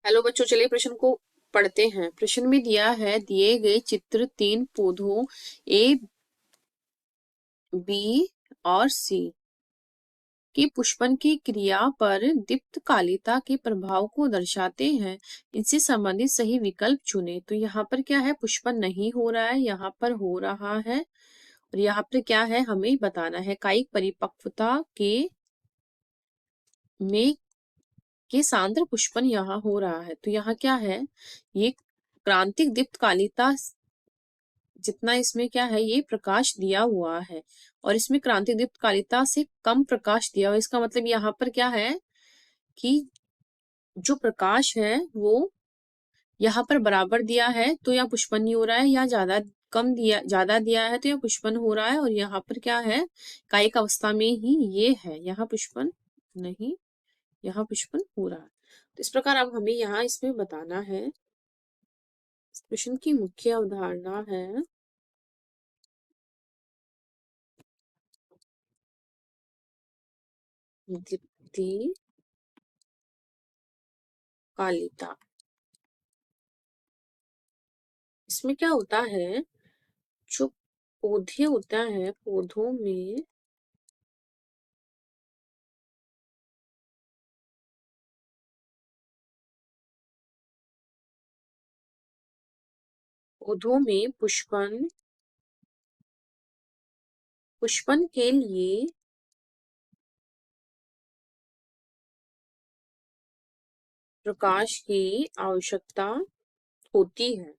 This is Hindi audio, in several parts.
हेलो बच्चों, चलिए प्रश्न को पढ़ते हैं। प्रश्न में दिया है, दिए गए चित्र तीन पौधों ए, बी और सी की पुष्पन की क्रिया पर दीप्तकालिता के प्रभाव को दर्शाते हैं। इनसे संबंधित सही विकल्प चुने। तो यहाँ पर क्या है, पुष्पन नहीं हो रहा है, यहाँ पर हो रहा है। और यहाँ पर क्या है, हमें बताना है कायिक परिपक्वता के में के सांद्र पुष्पन यहाँ हो रहा है। तो यहाँ क्या है, ये क्रांतिक दीप्तकालिता जितना इसमें क्या है, ये प्रकाश दिया हुआ है और इसमें क्रांतिक दीप्तकालिता से कम प्रकाश दिया हुआ। इसका मतलब यहाँ पर क्या है कि जो प्रकाश है वो यहाँ पर बराबर दिया है तो यहाँ पुष्पन नहीं हो रहा है, या ज्यादा दिया है तो यहाँ पुष्पन हो रहा है। और यहाँ पर क्या है, कायिक अवस्था में ही ये है, यहाँ पुष्पन नहीं, यहाँ पुष्पन हो रहा है। तो इस प्रकार अब हमें यहाँ इसमें बताना है। प्रश्न की मुख्य अवधारणा है दीप्ति कालिता। इसमें क्या होता है, जो पौधे होता है, पौधों में पुष्पन पुष्पन के लिए प्रकाश की आवश्यकता होती है।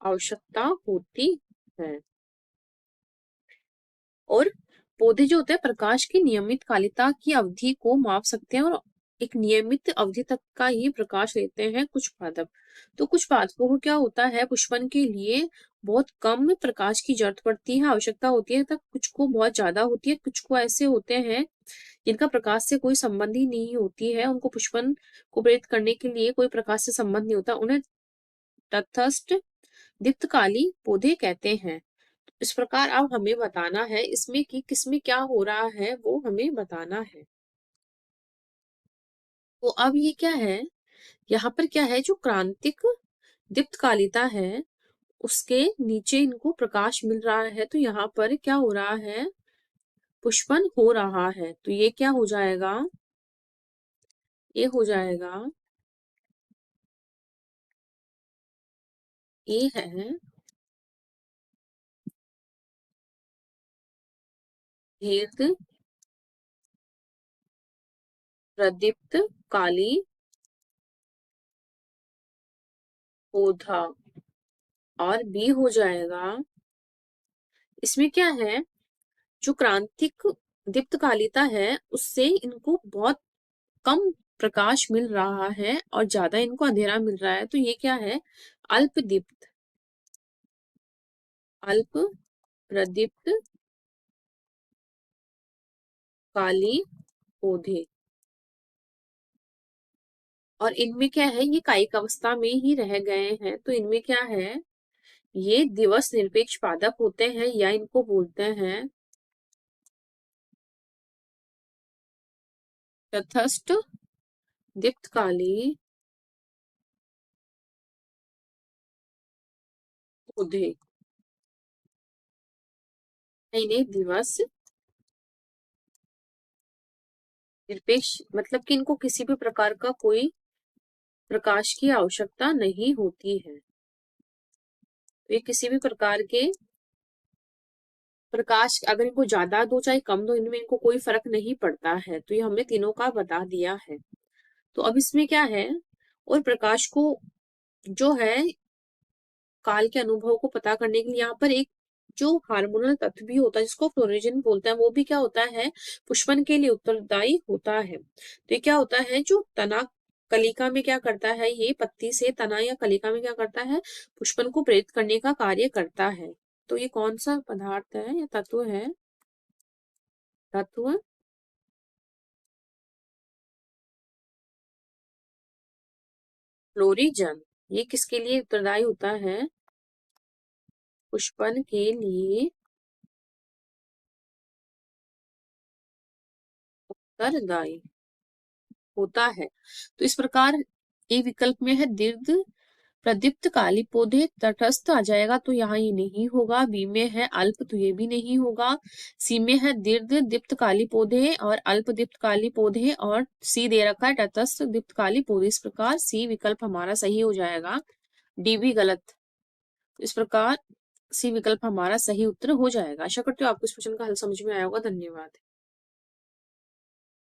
आवश्यकता होती है। और पौधे जो होते हैं प्रकाश की नियमित कालिता की अवधि को माप सकते हैं और एक नियमित अवधि तक का ही प्रकाश लेते हैं कुछ पादप। तो कुछ पादपों को क्या होता है, पुष्पन के लिए बहुत कम प्रकाश की जरूरत पड़ती है, आवश्यकता होती है, तब कुछ को बहुत ज्यादा होती है। कुछ को ऐसे होते हैं जिनका प्रकाश से कोई संबंध ही नहीं होती है, उनको पुष्पन को प्रेरित करने के लिए कोई प्रकाश से संबंध नहीं होता, उन्हें तटस्थ दीप्तकाली पौधे कहते हैं। इस प्रकार अब हमें बताना है इसमें कि किसमें क्या हो रहा है, वो हमें बताना है। तो अब ये क्या है, यहाँ पर क्या है, जो क्रांतिक दीप्तकालिता है उसके नीचे इनको प्रकाश मिल रहा है, तो यहाँ पर क्या हो रहा है, पुष्पन हो रहा है। तो ये क्या हो जाएगा, ये हो जाएगा, ये है भेद प्रदीप्त काली पौधा। और बी हो जाएगा, इसमें क्या है, जो क्रांतिक दीप्तकालिता है उससे इनको बहुत कम प्रकाश मिल रहा है और ज्यादा इनको अंधेरा मिल रहा है। तो ये क्या है, अल्प दीप्त अल्प प्रदीप्त काली पौधे। और इनमें क्या है, ये कायिक अवस्था में ही रह गए हैं, तो इनमें क्या है, ये दिवस निरपेक्ष पादप होते हैं या इनको बोलते हैं तटस्थ दीप्तकाली पौधे। नहीं नहीं, दिवस निरपेक्ष मतलब कि इनको किसी भी प्रकार का कोई प्रकाश की आवश्यकता नहीं होती है। तो ये किसी भी प्रकार के प्रकाश अगर इनको ज्यादा दो चाहे कम दो, इनमें इनको कोई फर्क नहीं पड़ता है। तो ये हमने तीनों का बता दिया है। तो अब इसमें क्या है, और प्रकाश को जो है काल के अनुभव को पता करने के लिए यहाँ पर एक जो हार्मोनल तत्व भी होता है जिसको फ्लोरेजन बोलते हैं, वो भी क्या होता है, पुष्पन के लिए उत्तरदायी होता है। तो ये क्या होता है, जो तना कलिका में क्या करता है, ये पत्ती से तना या कलिका में क्या करता है, पुष्पन को प्रेरित करने का कार्य करता है। तो ये कौन सा पदार्थ है या तत्व है, तत्व फ्लोरिजन। ये किसके लिए उत्तरदायी होता है, पुष्पन के लिए उत्तरदायी होता है। तो इस प्रकार ए विकल्प में है दीर्घ प्रदीप्त काली पौधे, तटस्थ आ जाएगा तो यहाँ ये नहीं होगा। बी में है अल्प, तो ये भी नहीं होगा। सी में है दीर्घ दीप्त काली पौधे और अल्प दीप्त काली पौधे, और सी दे रखा है तटस्थ दीप्त काली पौधे। इस प्रकार सी विकल्प हमारा सही हो जाएगा, डी भी गलत। इस प्रकार सी विकल्प हमारा सही उत्तर हो जाएगा। आशा करती हूँ आपको इस क्वेश्चन का हल समझ में आया होगा। धन्यवाद।